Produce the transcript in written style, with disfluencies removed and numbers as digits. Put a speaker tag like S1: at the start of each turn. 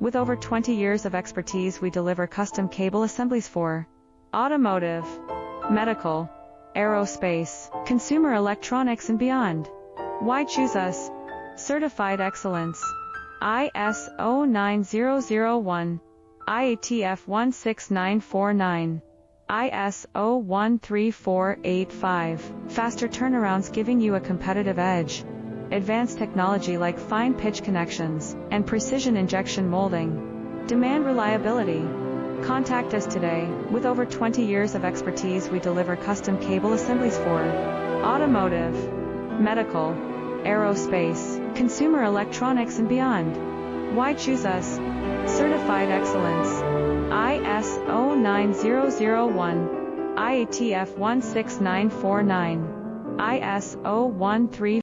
S1: With over 20 years of expertise, we deliver custom cable assemblies for automotive, medical, aerospace, consumer electronics and beyond. Why choose us? Certified excellence. ISO 9001, IATF 16949, ISO 13485. Faster turnarounds giving you a competitive edge. Advanced technology like fine pitch connections and precision injection molding. Demand reliability. Contact us today. With over 20 years of expertise, we deliver custom cable assemblies for automotive, medical, aerospace, consumer electronics and beyond. Why choose us? Certified excellence. ISO 9001, IATF 16949, ISO 13485.